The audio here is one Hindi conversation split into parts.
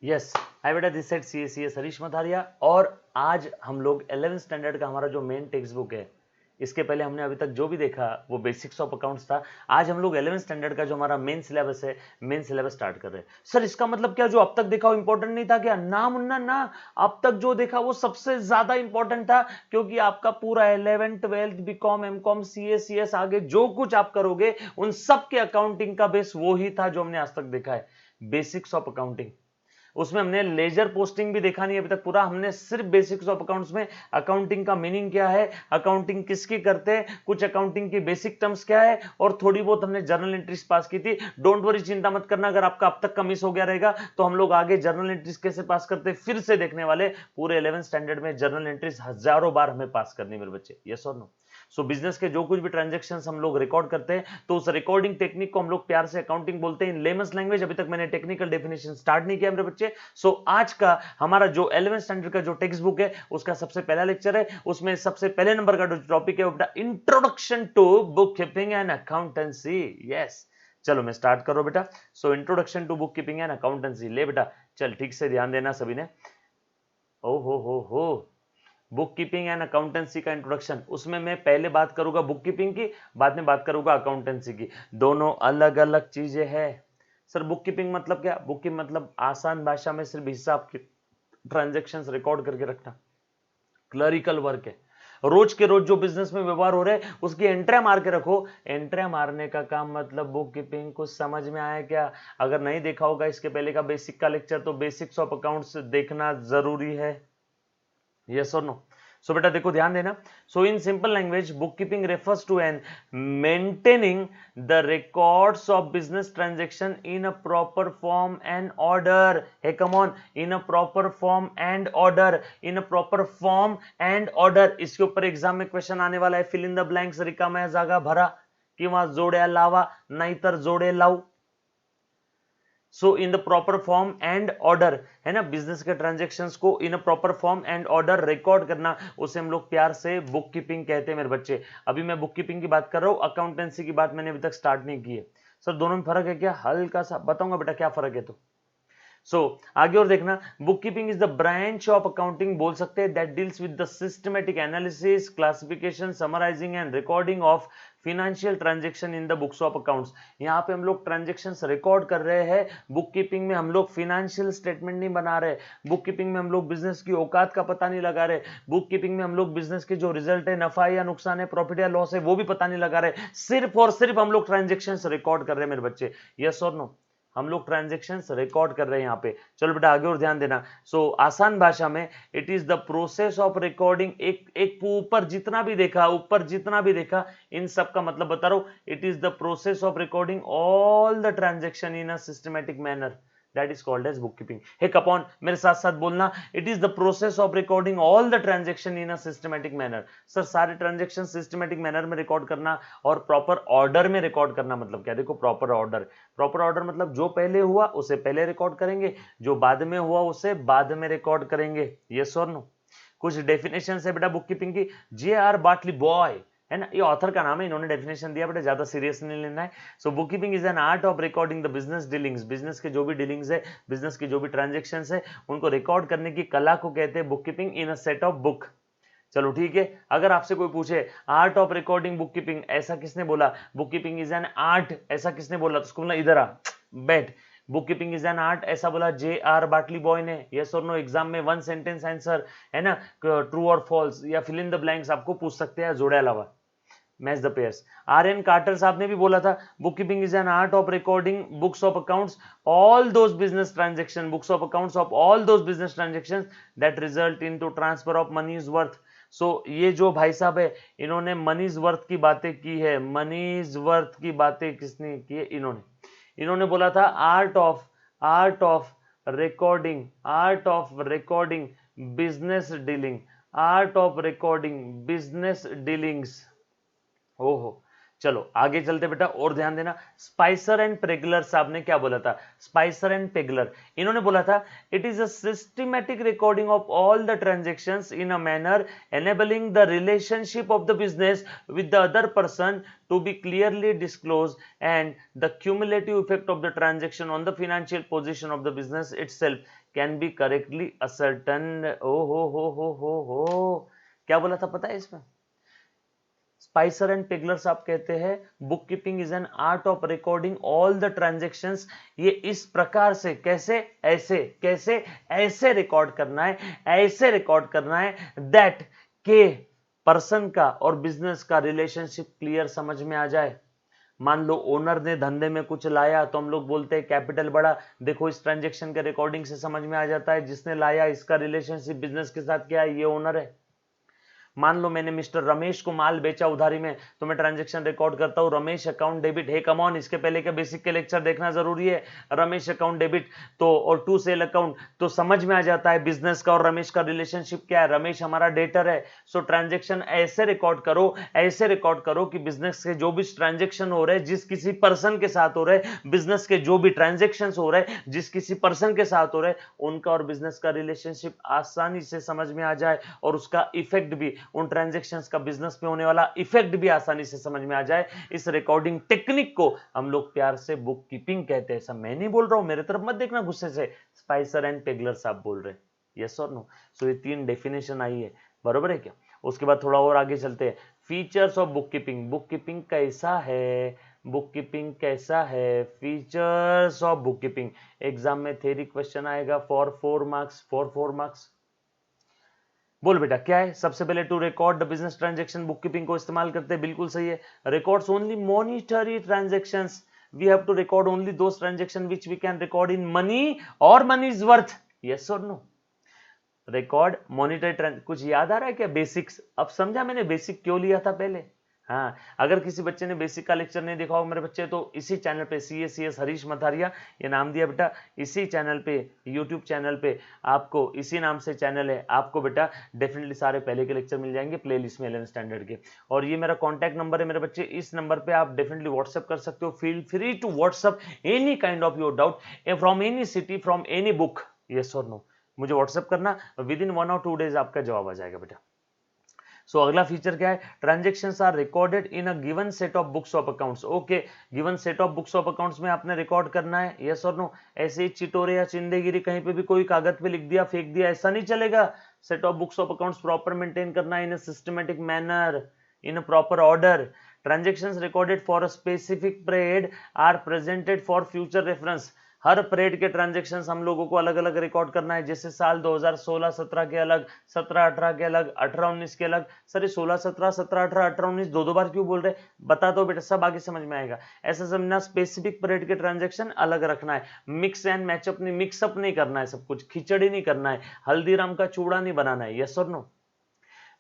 यस आई बेटा this set C S Harish Mathariya. और आज हम लोग 11th स्टैंडर्ड का हमारा जो मेन टेक्स्ट बुक है, इसके पहले हमने अभी तक जो भी देखा वो बेसिक्स ऑफ अकाउंट्स था। आज हम लोग 11th स्टैंडर्ड का जो हमारा मेन सिलेबस है, मेन सिलेबस स्टार्ट कर रहे हैं। सर इसका मतलब क्या, जो अब तक देखा वो इंपॉर्टेंट नहीं था क्या? ना मुन्ना ना, अब तक जो देखा वो सबसे ज्यादा इंपॉर्टेंट था, क्योंकि आपका पूरा 11th 12th BCom MCom C S आगे जो कुछ आप करोगे उन सब के अकाउंटिंग का बेस वो ही था जो हमने आज तक देखा है, बेसिक्स ऑफ अकाउंटिंग। उसमें हमने लेजर पोस्टिंग भी देखा नहीं अभी तक पूरा, हमने सिर्फ बेसिक्स ऑफ अकाउंट्स में अकाउंटिंग का मीनिंग क्या है, अकाउंटिंग किसकी करते हैं, कुछ अकाउंटिंग की बेसिक टर्म्स क्या है, और थोड़ी बहुत हमने जर्नल एंट्रीज पास की थी। डोंट वरी, चिंता मत करना, अगर आपका अब तक का मिस हो गया रहेगा तो हम लोग आगे जर्नल एंट्रीज कैसे पास करते फिर से देखने वाले। पूरे 11th स्टैंडर्ड में जर्नल एंट्रीज हजारों बार हमें पास करनी मेरे बच्चे, यस और नो। सो बिजनेस के जो कुछ भी ट्रांजेक्शन्स हम लोग रिकॉर्ड करते हैं तो उस रिकॉर्डिंग टेक्निक को हम लोग प्यार से अकाउंटिंग बोलते हैं इन लेमन्स लैंग्वेज। अभी तक मैंने टेक्निकल डेफिनेशन स्टार्ट नहीं किया मेरे बच्चे। सो आज का हमारा जो 11th स्टैंडर्ड का जो टेक्स्ट बुक है उसका सबसे पहला लेक्चर है, उसमें सबसे पहले नंबर का जो टॉपिक है वो बेटा introduction to bookkeeping and accountancy. Yes चलो मैं स्टार्ट करो बेटा। So introduction to bookkeeping and accountancy, ले बेटा चल ठीक से ध्यान देना सभी ने। ओ हो बुक कीपिंग एंड अकाउंटेंसी का इंट्रोडक्शन, उसमें मैं पहले बात करूंगा बुक कीपिंग की, बाद में बात करूंगा अकाउंटेंसी की। दोनों अलग अलग चीजें हैं। सर बुक कीपिंग मतलब क्या? बुक कीपिंग मतलब आसान भाषा में सिर्फ हिसाब की ट्रांजैक्शंस रिकॉर्ड करके रखना, क्लरिकल वर्क है। रोज के रोज जो बिजनेस में व्यवहार हो रहे हैं उसकी एंट्रिया मार के रखो। एंट्रिया मारने का काम मतलब बुक कीपिंग। कुछ समझ में आया क्या? अगर नहीं देखा होगा इसके पहले का बेसिक का लेक्चर तो बेसिक्स ऑफ अकाउंट्स देखना जरूरी है, यस और नो। सो बेटा देखो ध्यान देना। So in simple language book keeping refers to an maintaining the records of business transaction in a proper form and order. Hey come on, in a proper form and order, in a proper form and order. इसके ऊपर एग्जाम में क्वेश्चन आने वाला है, फिल इन द ब्लैंक्स, रिकाम्या जागा भरा किंवा जोड्या लावा नाहीतर जोडे लावू। So in the proper form and order है ना, बिजनेस के ट्रांजेक्शन्स को in a proper form and order record करना, उसे हम लोग प्यार से बुक कीपिंग कहते हैं मेरे बच्चे। अभी मैं बुक कीपिंग की बात कर रहा हूं, अकाउंटेंसी की बात मैंने अभी तक स्टार्ट नहीं की है। सर दोनों में फर्क है क्या? हल्का सा बताऊंगा बेटा क्या फर्क है। तो आगे और देखना, book keeping is the branch of accounting बोल सकते हैं that deals with the systematic analysis, classification, summarising and recording of financial transaction in the books of accounts. यहाँ पे हम लोग ट्रांजेक्शंस रिकॉर्ड कर रहे हैं। बुक कीपिंग में हम लोग फिनेंशियल स्टेटमेंट नहीं बना रहे, बुक कीपिंग में हम लोग बिजनेस की औकात का पता नहीं लगा रहे, बुक कीपिंग में हम लोग बिजनेस के जो रिजल्ट है, नफा या नुकसान है, प्रॉफिट या लॉस है, वो भी पता नहीं लगा रहे। सिर्फ और सिर्फ हम लोग ट्रांजेक्शंस रिकॉर्ड कर रहे हैं मेरे बच्चे, यस और नो। हम लोग ट्रांजेक्शंस रिकॉर्ड कर रहे हैं यहाँ पे। चलो बेटा आगे और ध्यान देना। आसान भाषा में it is the process of recording, एक ऊपर जितना भी देखा, ऊपर जितना भी देखा, इन सब का मतलब बता रहा हूं। It is the process of recording all the transaction in a systematic manner, that is called as book keeping. Hey come on मेरे साथ साथ बोलना, it is the process of recording all the transaction in a systematic manner. Sir सारे ट्रांजेक्शन सिस्टमैटिक मैनर में रिकॉर्ड करना और प्रॉपर ऑर्डर में रिकॉर्ड करना मतलब क्या? देखो प्रॉपर ऑर्डर, प्रॉपर ऑर्डर मतलब जो पहले हुआ उसे पहले रिकॉर्ड करेंगे, जो बाद में हुआ उसे बाद में रिकॉर्ड करेंगे, यस और नो। कुछ डेफिनेशन है बेटा बुक कीपिंग की। जे आर बाटली बॉय है ना, ये ऑथर का नाम है, इन्होंने डेफिनेशन दिया बेटा, ज्यादा सीरियस नहीं लेना है। So book keeping is an art of recording the business dealings, business के जो भी डीलिंग्स है, बिजनेस की जो भी ट्रांजेक्शंस है, उनको रिकॉर्ड करने की कला को कहते हैं book keeping in a set of book. चलो ठीक है, अगर आपसे कोई पूछे art of recording book keeping, ऐसा किसने बोला? Book keeping is an art, ऐसा किसने बोला? तो उसको बोला इधर आ बैठ। Book keeping is an art ऐसा बोला जे आर बाटली बॉय ने, यस और नो। एग्जाम में वन सेंटेंस आंसर है ना, ट्रू और फॉल्स या फिल इन द ब्लैंक्स आपको पूछ सकते हैं, जोड़े अलावा match the pairs. R N Carter साहब ने भी बोला था book keeping is an art of recording books of accounts all those business transaction, books of accounts of all those business transaction that result into transfer of money's worth. ये जो भाई साहब है इन्होंने मनीज वर्थ की बातें की है, मनीज वर्थ की बातें किसने की है? इन्होंने बोला था art of recording, art of recording business dealing, art of recording business dealings. ओहो चलो आगे चलते बेटा, और ध्यान देना। स्पाइसर एंड पेगलर साहब ने क्या बोला था? स्पाइसर एंड पेगलर, इन्होंने बोला था it is a systematic recording of all the transactions in a manner enabling the relationship of the business with the other person to be clearly disclosed and the cumulative effect of the transaction on the financial position of the business itself can be correctly ascertained। हो, क्या बोला था पता है इसमें? स्पाइसर एंड पेगलर साहब कहते हैं book keeping is an art of recording all the transactions. ये इस प्रकार से, कैसे ऐसे रिकॉर्ड करना है, ऐसे रिकॉर्ड करना है दैट के पर्सन का और बिजनेस का रिलेशनशिप क्लियर समझ में आ जाए। मान लो ओनर ने धंधे में कुछ लाया तो हम लोग बोलते हैं कैपिटल बढ़ा, देखो इस ट्रांजैक्शन के रिकॉर्डिंग से समझ में आ जाता है जिसने लाया इसका रिलेशनशिप बिजनेस के साथ क्या है, ये ओनर है। मान लो मैंने मिस्टर रमेश को माल बेचा उधारी में, तो मैं ट्रांजैक्शन रिकॉर्ड करता हूं Ramesh account debit. Hey come on, इसके पहले के बेसिक के लेक्चर देखना जरूरी है। रमेश अकाउंट डेबिट तो और टू सेल अकाउंट, तो समझ में आ जाता है बिजनेस का और रमेश का रिलेशनशिप क्या है। रमेश हमारा डेटर है। सो ट्रांजैक्शन ऐसे रिकॉर्ड करो कि बिजनेस के जो भी ट्रांजैक्शन हो रहे हैं, जिस किसी पर्सन के साथ हो रहे, बिजनेस के जो भी ट्रांजैक्शन हो रहे हैं जिस किसी पर्सन के साथ हो रहे, उनका और बिजनेस का रिलेशनशिप आसानी से समझ में आ जाए और उसका इफेक्ट भी, उन ट्रांजैक्शंस का बिजनेस पे होने वाला इफेक्ट भी आसानी से समझ में आ जाए। इस रिकॉर्डिंग टेक्निक को हम लोग प्यार से बुक कीपिंग कहते हैं। ऐसा मैं नहीं बोल रहा हूं, मेरे तरफ मत देखना गुस्से से, स्पाइसर एंड पेगलर साहब बोल रहे हैं। यस और नो? सो ये 3 डेफिनेशन आई है, बरोबर है क्या? उसके बाद थोड़ा और आगे चलते हैं। Features of book keeping. Bookkeeping कैसा है? बुक कीपिंग कैसा है? Features of book keeping. Exam में थ्योरी क्वेश्चन आएगा फॉर 4 मार्क्स। बोल बेटा क्या है? सबसे पहले to record the business transaction, bookkeeping को इस्तेमाल करते हैं, बिल्कुल सही है। Records only monetary transactions, we have to record only those transaction which we can record in money और मनी इज वर्थ। यस और नो? Record monetary. कुछ याद आ रहा है क्या बेसिक्स? अब समझा मैंने बेसिक क्यों लिया था पहले। हाँ, अगर किसी बच्चे ने बेसिक का लेक्चर नहीं देखा हो मेरे बच्चे, तो इसी चैनल पे CACS हरीश मथारिया, ये नाम दिया बेटा, इसी चैनल पे, यूट्यूब चैनल पे आपको, इसी नाम से चैनल है, आपको बेटा डेफिनेटली सारे पहले के लेक्चर मिल जाएंगे प्लेलिस्ट में 11 स्टैंडर्ड के। और ये मेरा कॉन्टैक्ट नंबर है मेरे बच्चे, इस नंबर पे आप डेफिनेटली व्हाट्सएप कर सकते हो। Feel free to WhatsApp any kind of your doubt from any city, from any book. Yes और नो? मुझे व्हाट्सएप करना, विद इन 1 और 2 डेज आपका जवाब आ जाएगा बेटा। सो अगला फीचर क्या है? Transactions are recorded in a given set of books of accounts. Okay, given set of books of accounts में आपने रिकॉर्ड करना है। यस और नो? ऐसे ही चिटोरे या चिंदेगिरी कहीं पे भी कोई कागज पे लिख दिया फेंक दिया, ऐसा नहीं चलेगा। Set of books of accounts proper maintain करना in a systematic manner, in a proper order. Transactions recorded for a specific period are presented for future reference. हर पीरियड के ट्रांजैक्शंस हम लोगों को अलग अलग रिकॉर्ड करना है। जैसे साल 2016-17 के अलग, 17-18 के अलग, 18-19 के अलग। सर 16-17, 17-18, 18-19 दो बार क्यों बोल रहे? बता दो बेटा, सब आगे समझ में आएगा। ऐसा समझना स्पेसिफिक पीरियड के ट्रांजैक्शन अलग रखना है, मिक्स एंड मैचअप नहीं, मिक्सअप नहीं करना है, सब कुछ खिचड़ी नहीं करना है, हल्दीराम का चूड़ा नहीं बनाना है। यस और no?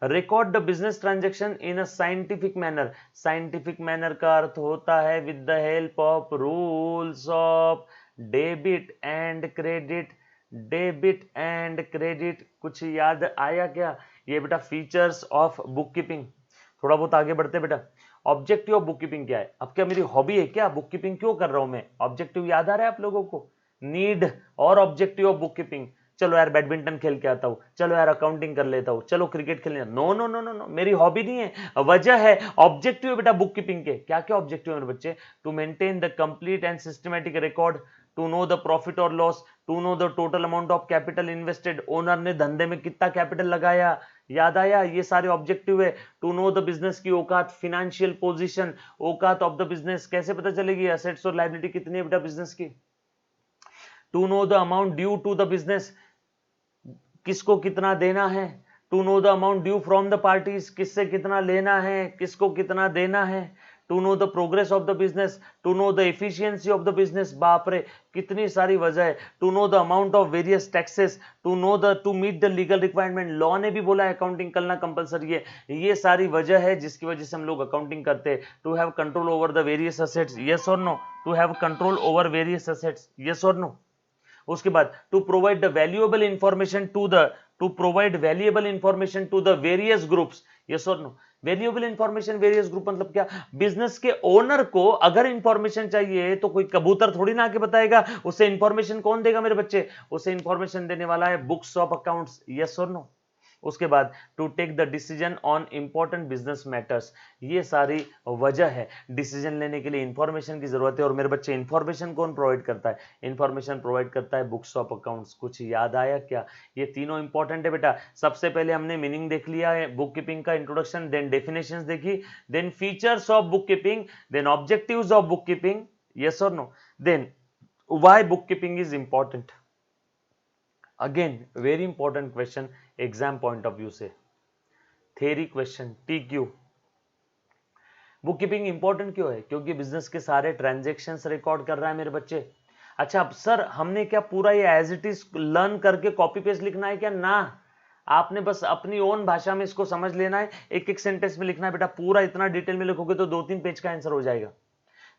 Record the business transaction in a scientific manner. Scientific manner का अर्थ होता है with the help of rules of debit and credit. Debit and credit, कुछ याद आया क्या? ये बेटा फीचर्स ऑफ बुक कीपिंग। थोड़ा बहुत आगे बढ़ते बेटा। ऑब्जेक्टिव ऑफ बुक कीपिंग क्या है? अब क्या मेरी हॉबी है क्या? बुक कीपिंग क्यों कर रहा हूं मैं? ऑब्जेक्टिव याद आ रहा है आप लोगों को? नीड और ऑब्जेक्टिव ऑफ बुक कीपिंग। चलो यार बैडमिंटन खेल के आता हूं, चलो यार अकाउंटिंग कर लेता हूं, चलो क्रिकेट खेलने। No no no no no, मेरी हॉबी नहीं है, वजह है, ऑब्जेक्टिव है बेटा बुक कीपिंग के। क्या क्या ऑब्जेक्टिव है मेरे बच्चे? To maintain the complete and systematic record, to know the profit और loss, to know the total amount of capital invested, owner ने धंधे में कितना कैपिटल लगाया, याद आया? ये सारे ऑब्जेक्टिव है। टू नो द बिजनेस की औकात, फिनेंशियल पोजीशन, औकात ऑफ द बिजनेस, कैसे पता चलेगी एसेट्स और लायबिलिटी कितनी है बेटा बिजनेस की। To know the amount due to the business, किसको कितना देना है। To know the amount due from the parties, किससे कितना लेना है, किसको कितना देना है। To know the progress of the business, to know the efficiency of the business. बाप रे कितनी सारी वजह है। To know the amount of various taxes, to know the, to meet the legal requirement, law ने भी बोला है अकाउंटिंग करना कंपलसरी है। ये सारी वजह है जिसकी वजह से हम लोग अकाउंटिंग करते हैं। To have control over the various assets, yes और no? To have control over various assets, yes और नो? उसके बाद to provide the valuable information to the, to provide valuable information to the various groups, yes और no? Valuable information various group मतलब क्या, बिजनेस के ओनर को अगर इंफॉर्मेशन चाहिए तो कोई कबूतर थोड़ी ना आके बताएगा, उसे इंफॉर्मेशन कौन देगा मेरे बच्चे, उसे इंफॉर्मेशन देने वाला है बुक्स ऑफ अकाउंट्स, यस और नो। उसके बाद to take the decision on important business matters, ये सारी वजह है डिसीजन लेने के लिए इंफॉर्मेशन की जरूरत है। और मेरे बच्चे इंफॉर्मेशन कौन प्रोवाइड करता है, इंफॉर्मेशन प्रोवाइड करता है बुक्स ऑफ अकाउंट्स। कुछ याद आया क्या, ये तीनों इंपॉर्टेंट है बेटा। सबसे पहले हमने मीनिंग देख लिया है बुक कीपिंग का, इंट्रोडक्शन, देन डेफिनेशंस देखी, then features of book keeping, then objectives of book keeping, yes और no, then why book keeping is important. Again very important question exam point of view से, theory question TQ। Book keeping important क्यों है, क्योंकि बिजनेस के सारे ट्रांजैक्शंस रिकॉर्ड कर रहा है मेरे बच्चे। अच्छा अब सर हमने क्या पूरा ये एज इट इज लर्न करके कॉपी पेस्ट लिखना है क्या, ना, आपने बस अपनी ओन भाषा में इसको समझ लेना है, एक एक सेंटेंस में लिखना है बेटा। पूरा इतना डिटेल में लिखोगे तो 2-3 पेज का आंसर हो जाएगा।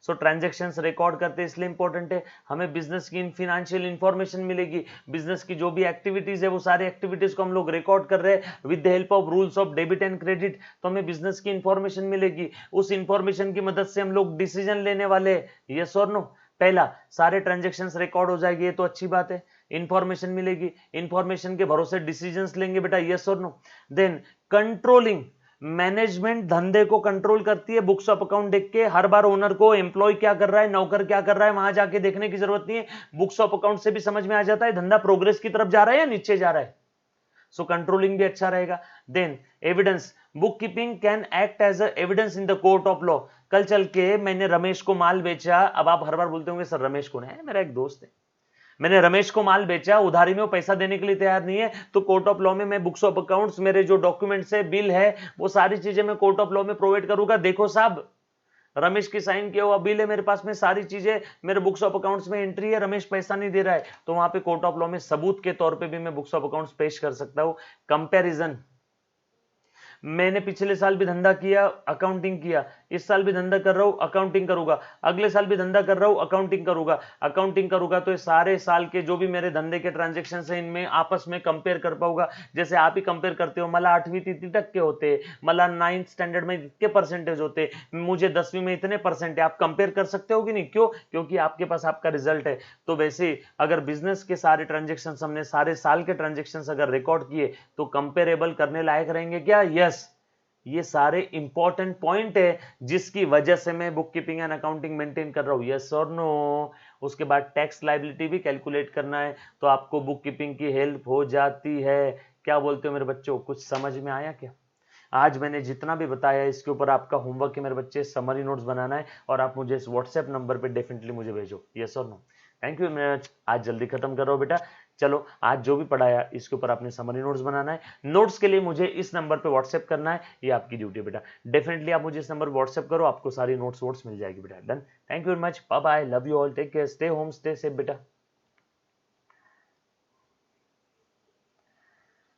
सो ट्रांजैक्शंस रिकॉर्ड करते इसलिए इंपॉर्टेंट है, हमें बिजनेस की फिनेंशियल इंफॉर्मेशन मिलेगी, बिजनेस की जो भी एक्टिविटीज है वो सारी एक्टिविटीज को हम लोग रिकॉर्ड कर रहे हैं with the help of rules of debit and credit, तो हमें बिजनेस की इंफॉर्मेशन मिलेगी। उस इंफॉर्मेशन की मदद से हम लोग डिसीजन लेने वाले, यस और नो। पहला, सारे ट्रांजैक्शंस रिकॉर्ड हो जाएगी, ये तो अच्छी बात है, इंफॉर्मेशन मिलेगी, इंफॉर्मेशन के भरोसे डिसीजंस लेंगे बेटा, यस और नो। देन कंट्रोलिंग, मैनेजमेंट धंधे को कंट्रोल करती है बुक्स ऑफ अकाउंट देख के। हर बार ओनर को एम्प्लॉय क्या कर रहा है, नौकर क्या कर रहा है, वहां जाके देखने की जरूरत नहीं है, बुक्स ऑफ अकाउंट से भी समझ में आ जाता है धंधा प्रोग्रेस की तरफ जा रहा है या नीचे जा रहा है। सो कंट्रोलिंग भी अच्छा रहेगा। Then evidence, bookkeeping can act as a evidence in the court of law. कल चल के मैंने रमेश को माल बेचा, अब आप हर बार बोलते होंगे सर रमेश कौन है, मेरा एक दोस्त है, मैंने रमेश को माल बेचा, उधारी में वो पैसा देने के लिए तैयार नहीं है, तो कोर्ट ऑफ लॉ में मैं बुक्स ऑफ अकाउंट्स, मेरे जो डॉक्यूमेंट्स है, बिल है, वो सारी चीजें मैं कोर्ट ऑफ लॉ में प्रोवाइड करूंगा। देखो साहब रमेश की साइन किया हुआ बिल है मेरे पास में, सारी चीजें मेरे बुक्स ऑफ अकाउंट्स में एंट्री है, रमेश पैसा नहीं दे रहा है, तो वहां पे कोर्ट ऑफ लॉ में सबूत के तौर पे भी मैं बुक्स ऑफ अकाउंट्स पेश कर सकता हूं। कंपैरिजन, मैंने पिछले साल भी धंधा किया, अकाउंटिंग किया, इस साल भी धंधा कर रहा हूं, अकाउंटिंग करूंगा, अगले साल भी धंधा कर रहा हूं, अकाउंटिंग करूंगा, अकाउंटिंग करूंगा तो ये सारे साल के जो भी मेरे धंधे के ट्रांजैक्शंस हैं इनमें आपस में कंपेयर कर पाऊंगा। जैसे आप ही कंपेयर करते हो, मला 8वीं इतने टक्के होते, मला 9th स्टैंडर्ड में इतने परसेंटेज होते, मुझे 10वीं में इतने परसेंट है, आप कंपेयर कर सकते हो कि नहीं, क्यों, क्योंकि आपके पास आपका रिजल्ट है। तो वैसे अगर बिजनेस के सारे ट्रांजेक्शन हमने सारे साल के ट्रांजेक्शन अगर रिकॉर्ड किए तो कंपेरेबल करने लायक रहेंगे क्या, यस। ये सारे इंपॉर्टेंट पॉइंट है जिसकी वजह से मैं book keeping and accounting maintain कर रहा हूं, यस और नो। उसके बाद टैक्स लायबिलिटी भी कैलकुलेट करना है, तो आपको बुक कीपिंग की हेल्प हो जाती है। क्या बोलते हो मेरे बच्चों, कुछ समझ में आया क्या? आज मैंने जितना भी बताया इसके ऊपर आपका होमवर्क है मेरे बच्चे, समरी नोट्स बनाना है और आप मुझे इस व्हाट्सएप नंबर पे डेफिनेटली मुझे भेजो, यस और नो। थैंक यू मच, आज जल्दी खत्म कर रहा हूं बेटा। चलो आज जो भी पढ़ाया इसके ऊपर आपने समरी नोट्स बनाना है, नोट्स के लिए मुझे इस नंबर पे व्हाट्सएप करना है, ये आपकी ड्यूटी है बेटा। डेफिनेटली आप मुझे इस नंबर पर व्हाट्सएप करो, आपको सारी नोट्स वोट्स मिल जाएगी बेटा। Done, thank you very much, bye bye, love you all, take care, stay home, stay safe बेटा।